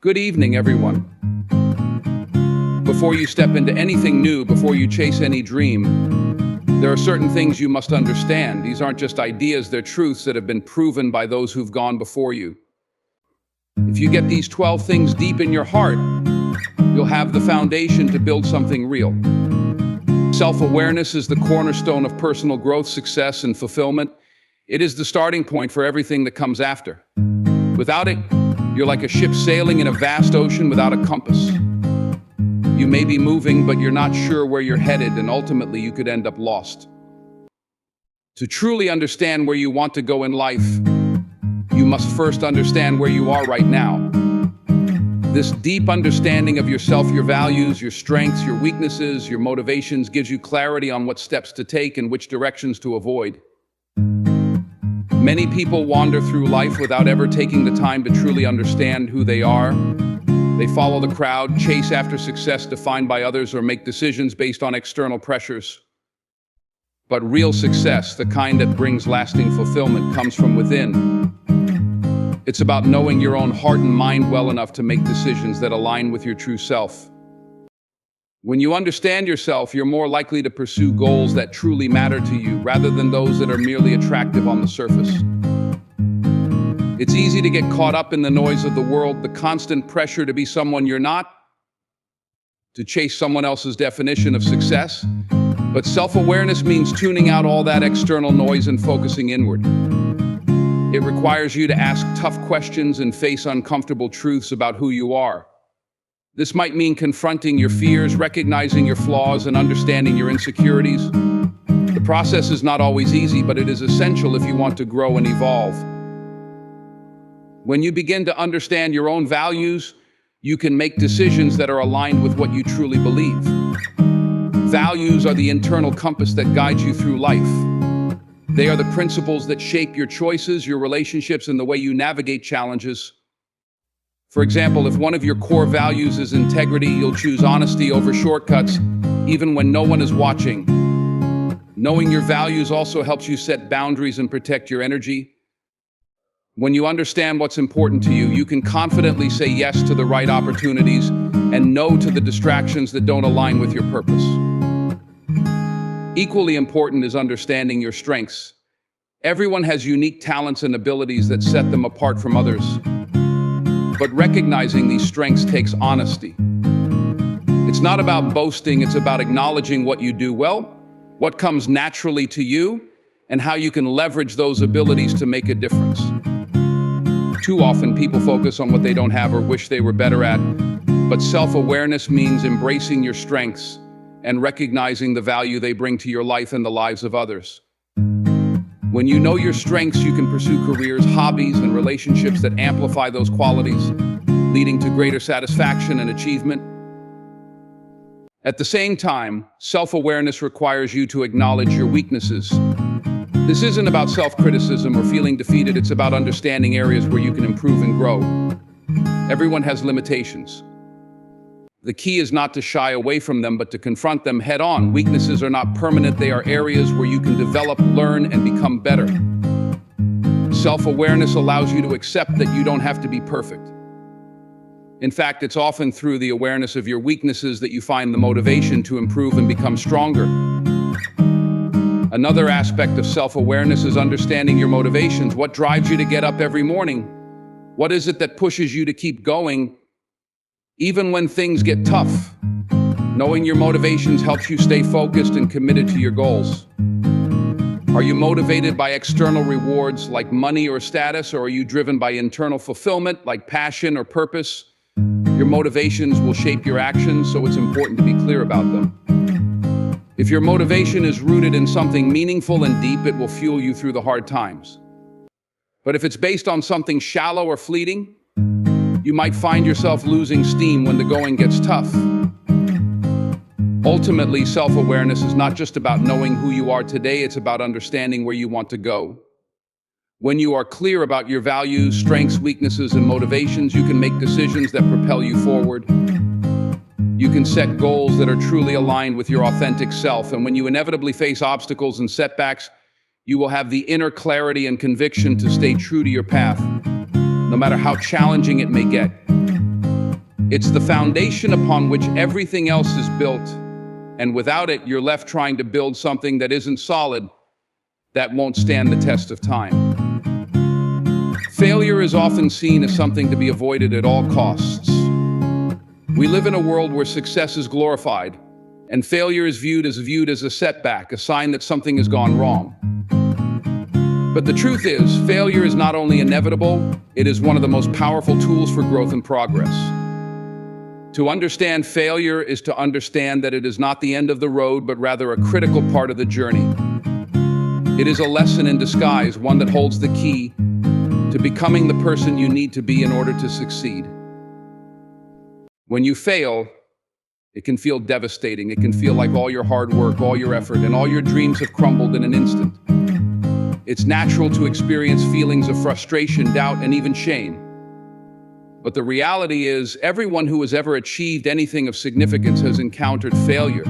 Good evening, everyone. Before you step into anything new, before you chase any dream, there are certain things you must understand. These aren't just ideas, they're truths that have been proven by those who've gone before you. If you get these 12 things deep in your heart, you'll have the foundation to build something real. Self-awareness is the cornerstone of personal growth, success, and fulfillment. It is the starting point for everything that comes after. Without it, you're like a ship sailing in a vast ocean without a compass. You may be moving, but you're not sure where you're headed, and ultimately you could end up lost. To truly understand where you want to go in life, you must first understand where you are right now. This deep understanding of yourself, your values, your strengths, your weaknesses, your motivations gives you clarity on what steps to take and which directions to avoid. Many people wander through life without ever taking the time to truly understand who they are. They follow the crowd, chase after success defined by others, or make decisions based on external pressures. But real success, the kind that brings lasting fulfillment, comes from within. It's about knowing your own heart and mind well enough to make decisions that align with your true self. When you understand yourself, you're more likely to pursue goals that truly matter to you, rather than those that are merely attractive on the surface. It's easy to get caught up in the noise of the world, the constant pressure to be someone you're not, to chase someone else's definition of success. But self-awareness means tuning out all that external noise and focusing inward. It requires you to ask tough questions and face uncomfortable truths about who you are. This might mean confronting your fears, recognizing your flaws, and understanding your insecurities. The process is not always easy, but it is essential if you want to grow and evolve. When you begin to understand your own values, you can make decisions that are aligned with what you truly believe. Values are the internal compass that guides you through life. They are the principles that shape your choices, your relationships, and the way you navigate challenges. For example, if one of your core values is integrity, you'll choose honesty over shortcuts, even when no one is watching. Knowing your values also helps you set boundaries and protect your energy. When you understand what's important to you, you can confidently say yes to the right opportunities and no to the distractions that don't align with your purpose. Equally important is understanding your strengths. Everyone has unique talents and abilities that set them apart from others. But recognizing these strengths takes honesty. It's not about boasting, it's about acknowledging what you do well, what comes naturally to you, and how you can leverage those abilities to make a difference. Too often, people focus on what they don't have or wish they were better at, but self-awareness means embracing your strengths and recognizing the value they bring to your life and the lives of others. When you know your strengths, you can pursue careers, hobbies, and relationships that amplify those qualities, leading to greater satisfaction and achievement. At the same time, self-awareness requires you to acknowledge your weaknesses. This isn't about self-criticism or feeling defeated, it's about understanding areas where you can improve and grow. Everyone has limitations. The key is not to shy away from them, but to confront them head on. Weaknesses are not permanent, they are areas where you can develop, learn, and become better. Self-awareness allows you to accept that you don't have to be perfect. In fact, it's often through the awareness of your weaknesses that you find the motivation to improve and become stronger. Another aspect of self-awareness is understanding your motivations. What drives you to get up every morning? What is it that pushes you to keep going even when things get tough? Knowing your motivations helps you stay focused and committed to your goals. Are you motivated by external rewards like money or status, or are you driven by internal fulfillment like passion or purpose? Your motivations will shape your actions, so it's important to be clear about them. If your motivation is rooted in something meaningful and deep, it will fuel you through the hard times. But if it's based on something shallow or fleeting, you might find yourself losing steam when the going gets tough. Ultimately, self-awareness is not just about knowing who you are today, it's about understanding where you want to go. When you are clear about your values, strengths, weaknesses, and motivations, you can make decisions that propel you forward. You can set goals that are truly aligned with your authentic self, and when you inevitably face obstacles and setbacks, you will have the inner clarity and conviction to stay true to your path, no matter how challenging it may get. It's the foundation upon which everything else is built, and without it, you're left trying to build something that isn't solid, that won't stand the test of time. Failure is often seen as something to be avoided at all costs. We live in a world where success is glorified, and failure is viewed as a setback, a sign that something has gone wrong. But the truth is, failure is not only inevitable, it is one of the most powerful tools for growth and progress. To understand failure is to understand that it is not the end of the road, but rather a critical part of the journey. It is a lesson in disguise, one that holds the key to becoming the person you need to be in order to succeed. When you fail, it can feel devastating. It can feel like all your hard work, all your effort, and all your dreams have crumbled in an instant. It's natural to experience feelings of frustration, doubt, and even shame. But the reality is, everyone who has ever achieved anything of significance has encountered failure.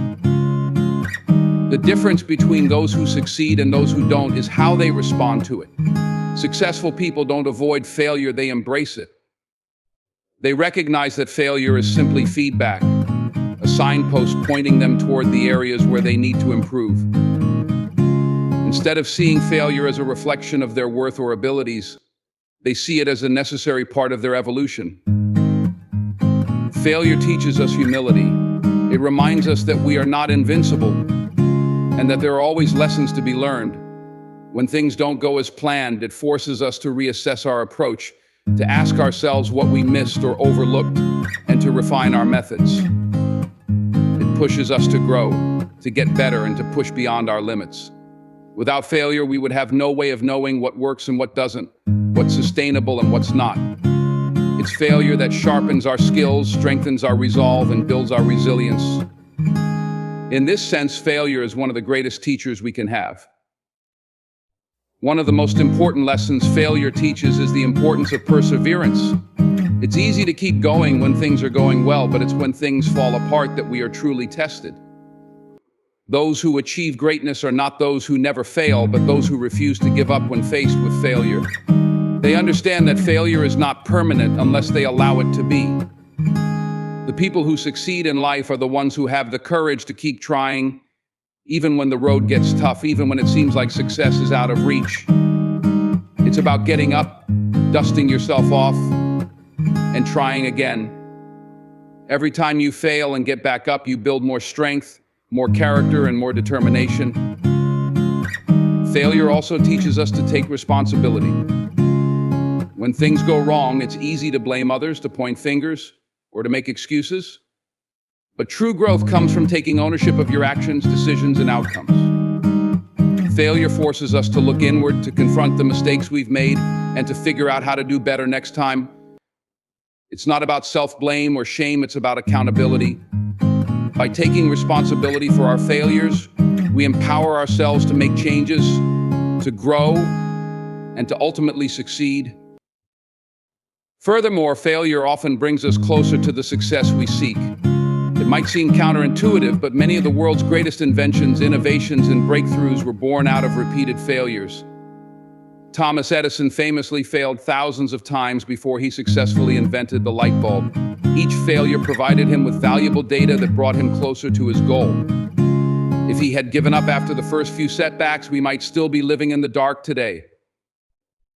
The difference between those who succeed and those who don't is how they respond to it. Successful people don't avoid failure, they embrace it. They recognize that failure is simply feedback, a signpost pointing them toward the areas where they need to improve. Instead of seeing failure as a reflection of their worth or abilities, they see it as a necessary part of their evolution. Failure teaches us humility. It reminds us that we are not invincible and that there are always lessons to be learned. When things don't go as planned, it forces us to reassess our approach, to ask ourselves what we missed or overlooked, and to refine our methods. It pushes us to grow, to get better, and to push beyond our limits. Without failure, we would have no way of knowing what works and what doesn't, what's sustainable and what's not. It's failure that sharpens our skills, strengthens our resolve, and builds our resilience. In this sense, failure is one of the greatest teachers we can have. One of the most important lessons failure teaches is the importance of perseverance. It's easy to keep going when things are going well, but it's when things fall apart that we are truly tested. Those who achieve greatness are not those who never fail, but those who refuse to give up when faced with failure. They understand that failure is not permanent unless they allow it to be. The people who succeed in life are the ones who have the courage to keep trying, even when the road gets tough, even when it seems like success is out of reach. It's about getting up, dusting yourself off, and trying again. Every time you fail and get back up, you build more strength, more character, and more determination. Failure also teaches us to take responsibility. When things go wrong, it's easy to blame others, to point fingers, or to make excuses. But true growth comes from taking ownership of your actions, decisions, and outcomes. Failure forces us to look inward, to confront the mistakes we've made, and to figure out how to do better next time. It's not about self-blame or shame, it's about accountability. By taking responsibility for our failures, we empower ourselves to make changes, to grow, and to ultimately succeed. Furthermore, failure often brings us closer to the success we seek. It might seem counterintuitive, but many of the world's greatest inventions, innovations, and breakthroughs were born out of repeated failures. Thomas Edison famously failed thousands of times before he successfully invented the light bulb. Each failure provided him with valuable data that brought him closer to his goal. If he had given up after the first few setbacks, we might still be living in the dark today.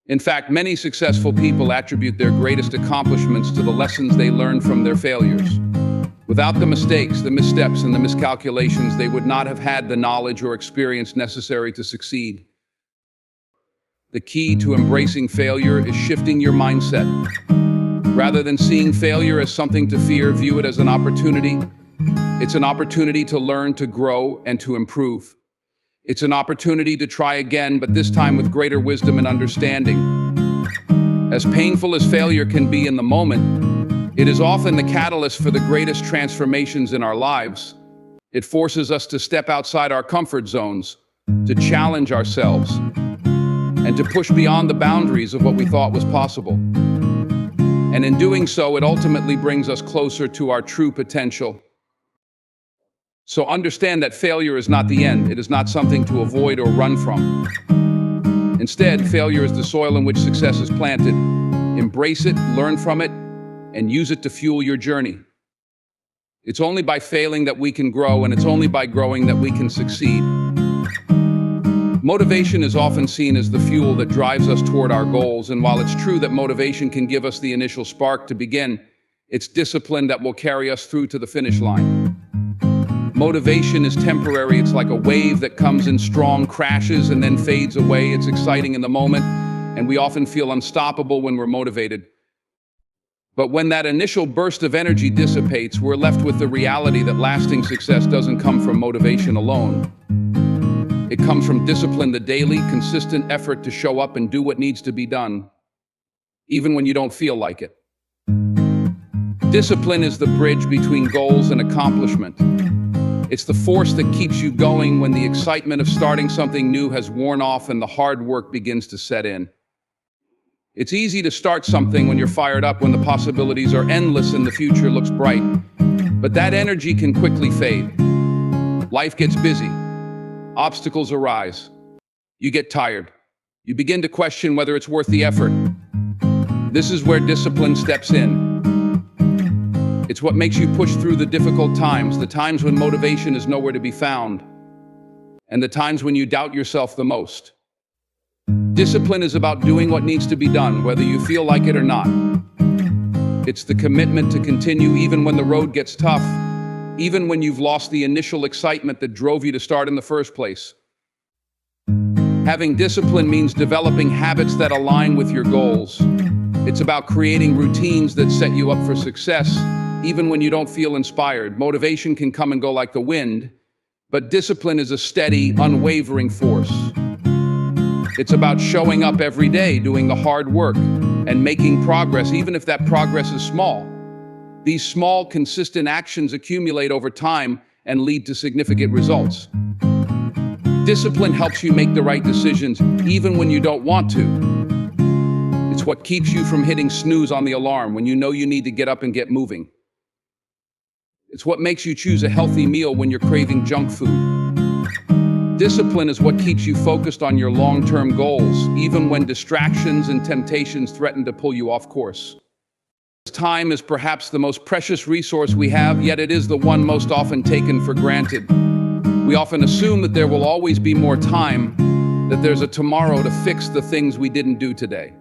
In fact, many successful people attribute their greatest accomplishments to the lessons they learned from their failures. Without the mistakes, the missteps, and the miscalculations, they would not have had the knowledge or experience necessary to succeed. The key to embracing failure is shifting your mindset. Rather than seeing failure as something to fear, view it as an opportunity. It's an opportunity to learn, to grow, and to improve. It's an opportunity to try again, but this time with greater wisdom and understanding. As painful as failure can be in the moment, it is often the catalyst for the greatest transformations in our lives. It forces us to step outside our comfort zones, to challenge ourselves, and to push beyond the boundaries of what we thought was possible. And in doing so, it ultimately brings us closer to our true potential. So understand that failure is not the end. It is not something to avoid or run from. Instead, failure is the soil in which success is planted. Embrace it, learn from it, and use it to fuel your journey. It's only by failing that we can grow, and it's only by growing that we can succeed. Motivation is often seen as the fuel that drives us toward our goals, and while it's true that motivation can give us the initial spark to begin, it's discipline that will carry us through to the finish line. Motivation is temporary. It's like a wave that comes in strong, crashes, and then fades away. It's exciting in the moment, and we often feel unstoppable when we're motivated. But when that initial burst of energy dissipates, we're left with the reality that lasting success doesn't come from motivation alone. It comes from discipline, the daily, consistent effort to show up and do what needs to be done, even when you don't feel like it. Discipline is the bridge between goals and accomplishment. It's the force that keeps you going when the excitement of starting something new has worn off and the hard work begins to set in. It's easy to start something when you're fired up, when the possibilities are endless and the future looks bright. But that energy can quickly fade. Life gets busy. Obstacles arise. You get tired. You begin to question whether it's worth the effort. This is where discipline steps in. It's what makes you push through the difficult times, the times when motivation is nowhere to be found, and the times when you doubt yourself the most. Discipline is about doing what needs to be done, whether you feel like it or not. It's the commitment to continue even when the road gets tough, even when you've lost the initial excitement that drove you to start in the first place. Having discipline means developing habits that align with your goals. It's about creating routines that set you up for success, even when you don't feel inspired. Motivation can come and go like the wind, but discipline is a steady, unwavering force. It's about showing up every day, doing the hard work, and making progress, even if that progress is small. These small, consistent actions accumulate over time and lead to significant results. Discipline helps you make the right decisions, even when you don't want to. It's what keeps you from hitting snooze on the alarm when you know you need to get up and get moving. It's what makes you choose a healthy meal when you're craving junk food. Discipline is what keeps you focused on your long-term goals, even when distractions and temptations threaten to pull you off course. Time is perhaps the most precious resource we have, yet it is the one most often taken for granted. We often assume that there will always be more time, that there's a tomorrow to fix the things we didn't do today.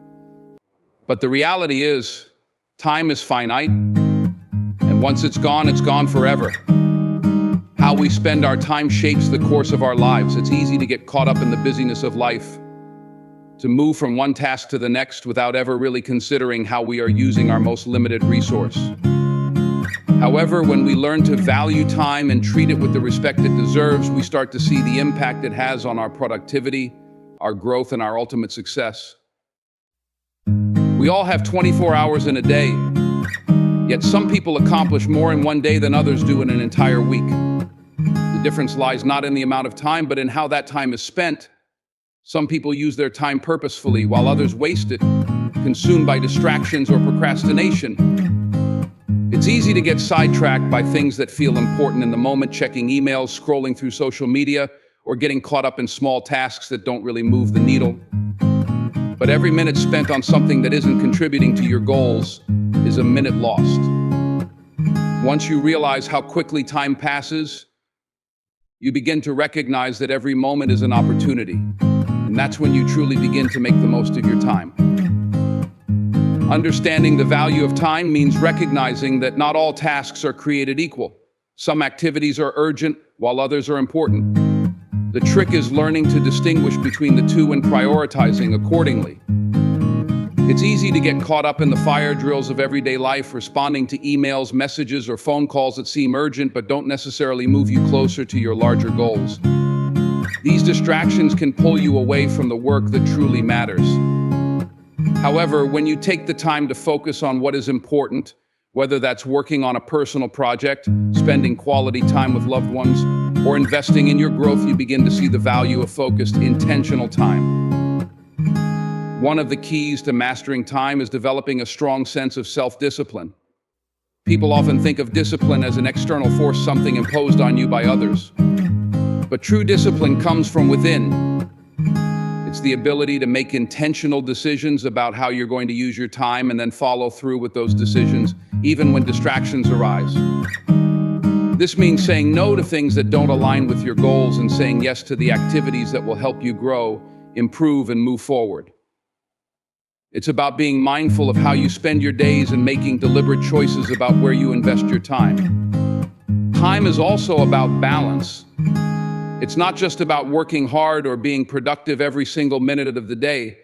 But the reality is, time is finite, and once it's gone forever. How we spend our time shapes the course of our lives. It's easy to get caught up in the busyness of life, to move from one task to the next without ever really considering how we are using our most limited resource. However, when we learn to value time and treat it with the respect it deserves, we start to see the impact it has on our productivity, our growth, and our ultimate success. We all have 24 hours in a day, yet some people accomplish more in one day than others do in an entire week. The difference lies not in the amount of time, but in how that time is spent. Some people use their time purposefully, while others waste it, consumed by distractions or procrastination. It's easy to get sidetracked by things that feel important in the moment, checking emails, scrolling through social media, or getting caught up in small tasks that don't really move the needle. But every minute spent on something that isn't contributing to your goals is a minute lost. Once you realize how quickly time passes, you begin to recognize that every moment is an opportunity, and that's when you truly begin to make the most of your time. Understanding the value of time means recognizing that not all tasks are created equal. Some activities are urgent, while others are important. The trick is learning to distinguish between the two and prioritizing accordingly. It's easy to get caught up in the fire drills of everyday life, responding to emails, messages, or phone calls that seem urgent but don't necessarily move you closer to your larger goals. These distractions can pull you away from the work that truly matters. However, when you take the time to focus on what is important, whether that's working on a personal project, spending quality time with loved ones, or investing in your growth, you begin to see the value of focused, intentional time. One of the keys to mastering time is developing a strong sense of self-discipline. People often think of discipline as an external force, something imposed on you by others. But true discipline comes from within. It's the ability to make intentional decisions about how you're going to use your time and then follow through with those decisions, even when distractions arise. This means saying no to things that don't align with your goals and saying yes to the activities that will help you grow, improve, and move forward. It's about being mindful of how you spend your days and making deliberate choices about where you invest your time. Time is also about balance. It's not just about working hard or being productive every single minute of the day.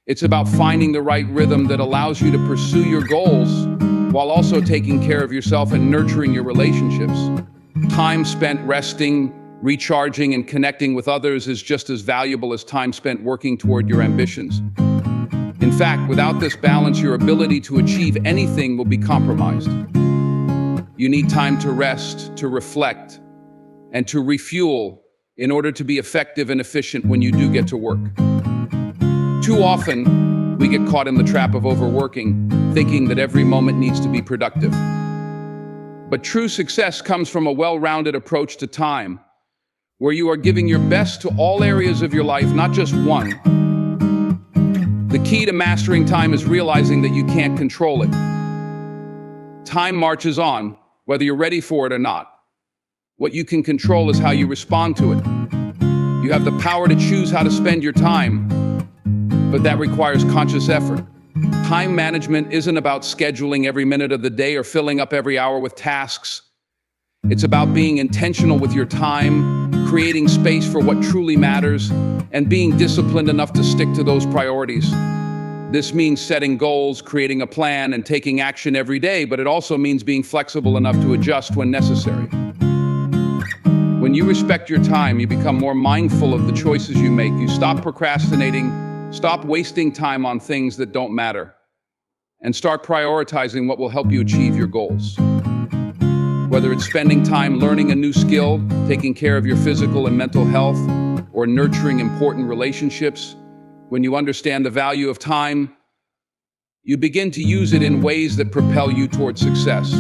It's about finding the right rhythm that allows you to pursue your goals while also taking care of yourself and nurturing your relationships. Time spent resting, recharging, and connecting with others is just as valuable as time spent working toward your ambitions. In fact, without this balance, your ability to achieve anything will be compromised. You need time to rest, to reflect, and to refuel in order to be effective and efficient when you do get to work. Too often, we get caught in the trap of overworking, thinking that every moment needs to be productive. But true success comes from a well-rounded approach to time, where you are giving your best to all areas of your life, not just one. The key to mastering time is realizing that you can't control it. Time marches on, whether you're ready for it or not. What you can control is how you respond to it. You have the power to choose how to spend your time, but that requires conscious effort. Time management isn't about scheduling every minute of the day or filling up every hour with tasks. It's about being intentional with your time, creating space for what truly matters, and being disciplined enough to stick to those priorities. This means setting goals, creating a plan, and taking action every day, but it also means being flexible enough to adjust when necessary. When you respect your time, you become more mindful of the choices you make. You stop procrastinating, stop wasting time on things that don't matter, and start prioritizing what will help you achieve your goals. Whether it's spending time learning a new skill, taking care of your physical and mental health, or nurturing important relationships, when you understand the value of time, you begin to use it in ways that propel you toward success.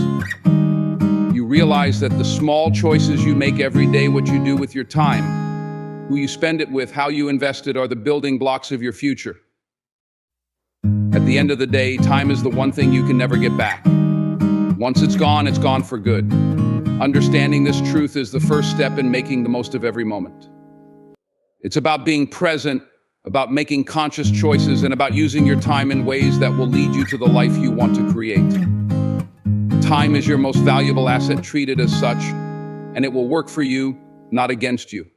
You realize that the small choices you make every day, what you do with your time, who you spend it with, how you invest it, are the building blocks of your future. At the end of the day, time is the one thing you can never get back. Once it's gone for good. Understanding this truth is the first step in making the most of every moment. It's about being present, about making conscious choices, and about using your time in ways that will lead you to the life you want to create. Time is your most valuable asset. Treat it as such, and it will work for you, not against you.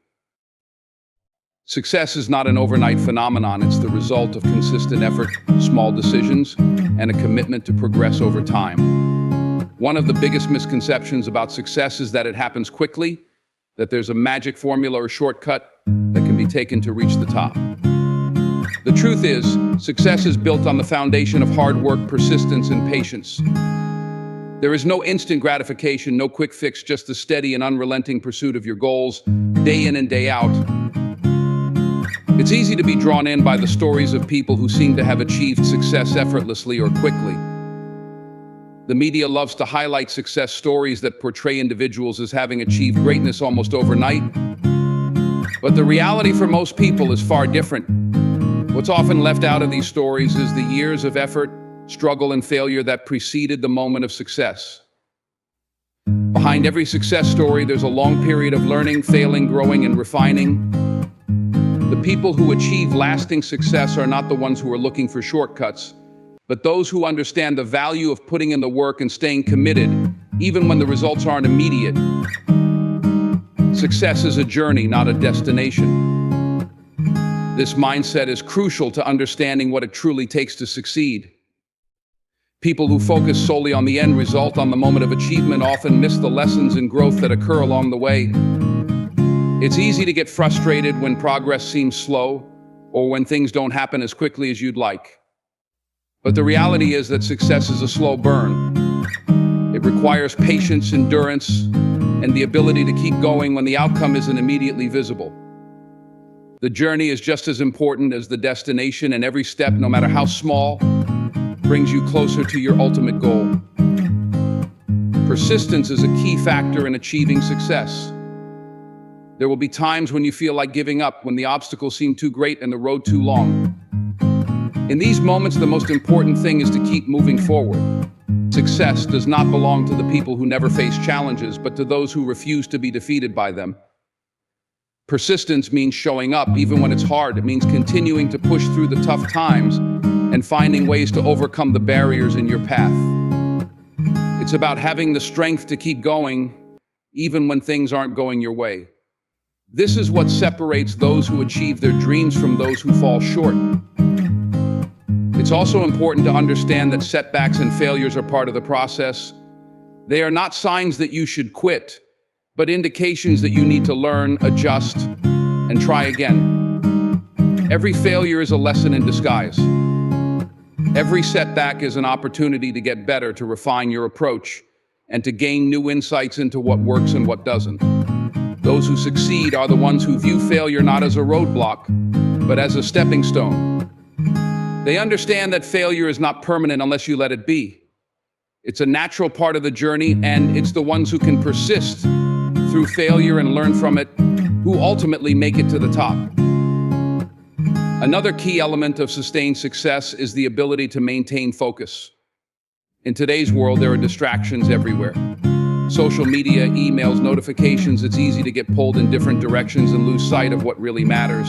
Success is not an overnight phenomenon. It's the result of consistent effort, small decisions, and a commitment to progress over time. One of the biggest misconceptions about success is that it happens quickly, that there's a magic formula or shortcut that can be taken to reach the top. The truth is, success is built on the foundation of hard work, persistence, and patience. There is no instant gratification, no quick fix, just the steady and unrelenting pursuit of your goals, day in and day out. It's easy to be drawn in by the stories of people who seem to have achieved success effortlessly or quickly. The media loves to highlight success stories that portray individuals as having achieved greatness almost overnight. But the reality for most people is far different. What's often left out of these stories is the years of effort, struggle, and failure that preceded the moment of success. Behind every success story, there's a long period of learning, failing, growing, and refining. The people who achieve lasting success are not the ones who are looking for shortcuts, but those who understand the value of putting in the work and staying committed, even when the results aren't immediate. Success is a journey, not a destination. This mindset is crucial to understanding what it truly takes to succeed. People who focus solely on the end result, on the moment of achievement, often miss the lessons and growth that occur along the way. It's easy to get frustrated when progress seems slow or when things don't happen as quickly as you'd like. But the reality is that success is a slow burn. It requires patience, endurance, and the ability to keep going when the outcome isn't immediately visible. The journey is just as important as the destination, and every step, no matter how small, brings you closer to your ultimate goal. Persistence is a key factor in achieving success. There will be times when you feel like giving up, when the obstacles seem too great and the road too long. In these moments, the most important thing is to keep moving forward. Success does not belong to the people who never face challenges, but to those who refuse to be defeated by them. Persistence means showing up even when it's hard. It means continuing to push through the tough times and finding ways to overcome the barriers in your path. It's about having the strength to keep going even when things aren't going your way. This is what separates those who achieve their dreams from those who fall short. It's also important to understand that setbacks and failures are part of the process. They are not signs that you should quit, but indications that you need to learn, adjust, and try again. Every failure is a lesson in disguise. Every setback is an opportunity to get better, to refine your approach, and to gain new insights into what works and what doesn't. Those who succeed are the ones who view failure not as a roadblock, but as a stepping stone. They understand that failure is not permanent unless you let it be. It's a natural part of the journey, and it's the ones who can persist through failure and learn from it who ultimately make it to the top. Another key element of sustained success is the ability to maintain focus. In today's world, there are distractions everywhere. Social media, emails, notifications, it's easy to get pulled in different directions and lose sight of what really matters.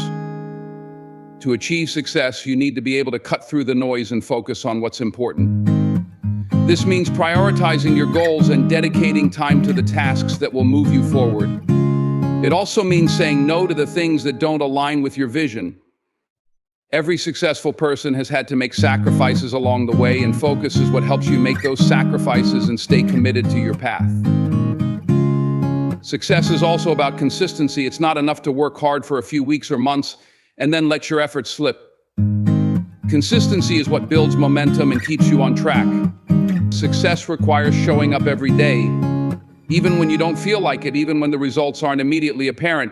To achieve success, you need to be able to cut through the noise and focus on what's important. This means prioritizing your goals and dedicating time to the tasks that will move you forward. It also means saying no to the things that don't align with your vision. Every successful person has had to make sacrifices along the way, and focus is what helps you make those sacrifices and stay committed to your path. Success is also about consistency. It's not enough to work hard for a few weeks or months and then let your efforts slip. Consistency is what builds momentum and keeps you on track. Success requires showing up every day, even when you don't feel like it, even when the results aren't immediately apparent.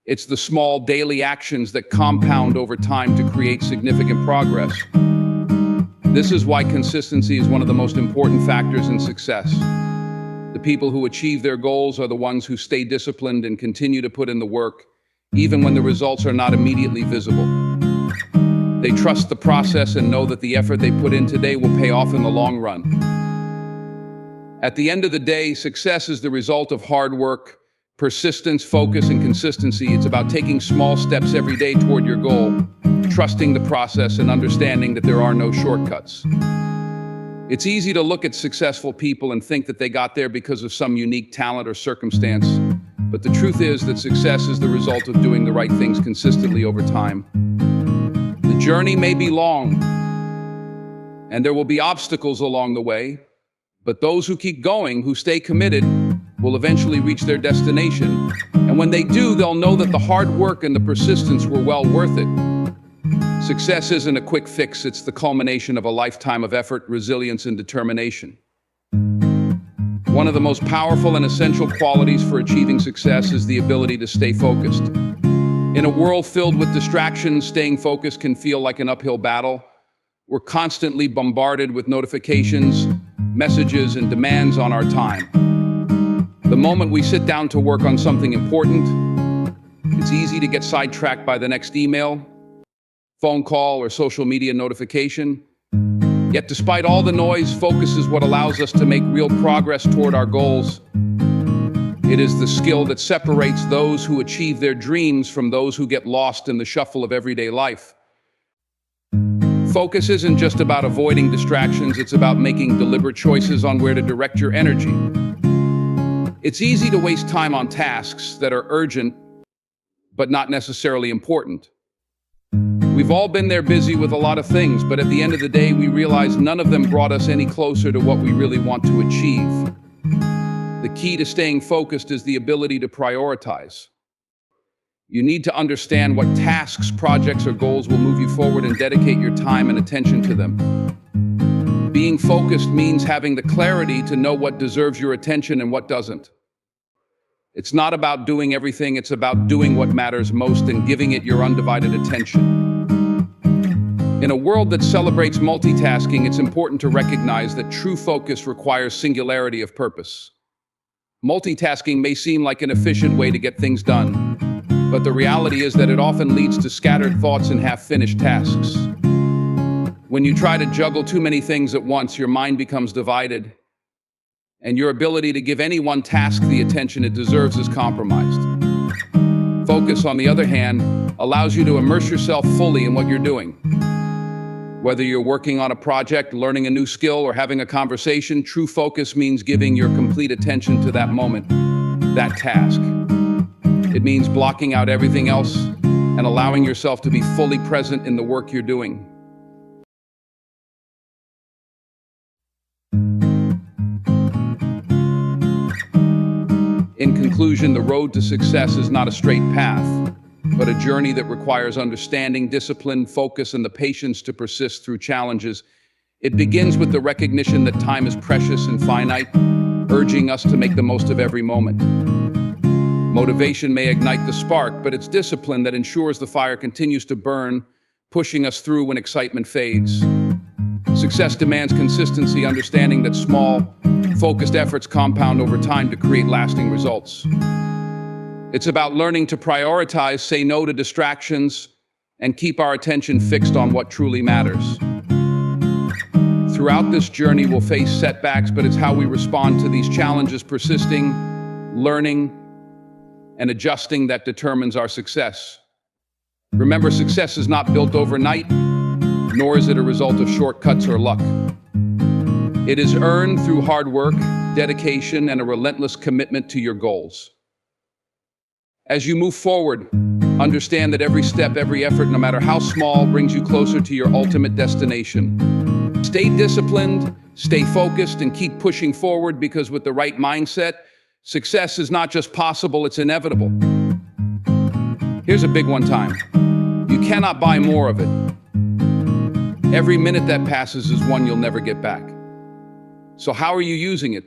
It's the small daily actions that compound over time to create significant progress. This is why consistency is one of the most important factors in success. The people who achieve their goals are the ones who stay disciplined and continue to put in the work, even when the results are not immediately visible. They trust the process and know that the effort they put in today will pay off in the long run. At the end of the day, success is the result of hard work, persistence, focus, and consistency. It's about taking small steps every day toward your goal, trusting the process, and understanding that there are no shortcuts. It's easy to look at successful people and think that they got there because of some unique talent or circumstance, but the truth is that success is the result of doing the right things consistently over time. The journey may be long, and there will be obstacles along the way, but those who keep going, who stay committed, will eventually reach their destination. And when they do, they'll know that the hard work and the persistence were well worth it. Success isn't a quick fix, it's the culmination of a lifetime of effort, resilience, and determination. One of the most powerful and essential qualities for achieving success is the ability to stay focused. In a world filled with distractions, staying focused can feel like an uphill battle. We're constantly bombarded with notifications, messages, and demands on our time. The moment we sit down to work on something important, it's easy to get sidetracked by the next email, phone call, or social media notification. Yet despite all the noise, focus is what allows us to make real progress toward our goals. It is the skill that separates those who achieve their dreams from those who get lost in the shuffle of everyday life. Focus isn't just about avoiding distractions, it's about making deliberate choices on where to direct your energy. It's easy to waste time on tasks that are urgent, but not necessarily important. We've all been there, busy with a lot of things, but at the end of the day, we realize none of them brought us any closer to what we really want to achieve. The key to staying focused is the ability to prioritize. You need to understand what tasks, projects, or goals will move you forward and dedicate your time and attention to them. Being focused means having the clarity to know what deserves your attention and what doesn't. It's not about doing everything, it's about doing what matters most and giving it your undivided attention. In a world that celebrates multitasking, it's important to recognize that true focus requires singularity of purpose. Multitasking may seem like an efficient way to get things done, but the reality is that it often leads to scattered thoughts and half-finished tasks. When you try to juggle too many things at once, your mind becomes divided, and your ability to give any one task the attention it deserves is compromised. Focus, on the other hand, allows you to immerse yourself fully in what you're doing. Whether you're working on a project, learning a new skill, or having a conversation, true focus means giving your complete attention to that moment, that task. It means blocking out everything else and allowing yourself to be fully present in the work you're doing. In conclusion, the road to success is not a straight path, but a journey that requires understanding, discipline, focus, and the patience to persist through challenges. It begins with the recognition that time is precious and finite, urging us to make the most of every moment. Motivation may ignite the spark, but it's discipline that ensures the fire continues to burn, pushing us through when excitement fades. Success demands consistency, understanding that small, focused efforts compound over time to create lasting results. It's about learning to prioritize, say no to distractions, and keep our attention fixed on what truly matters. Throughout this journey, we'll face setbacks, but it's how we respond to these challenges, persisting, learning, and adjusting that determines our success. Remember, success is not built overnight, nor is it a result of shortcuts or luck. It is earned through hard work, dedication, and a relentless commitment to your goals. As you move forward, understand that every step, every effort, no matter how small, brings you closer to your ultimate destination. Stay disciplined, stay focused, and keep pushing forward, because with the right mindset, success is not just possible, it's inevitable. Here's a big one time. You cannot buy more of it. Every minute that passes is one you'll never get back. So how are you using it?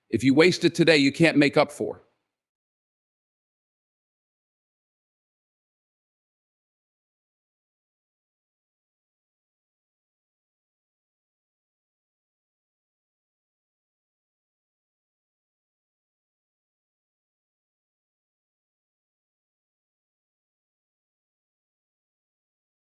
If you waste it today, you can't make up for.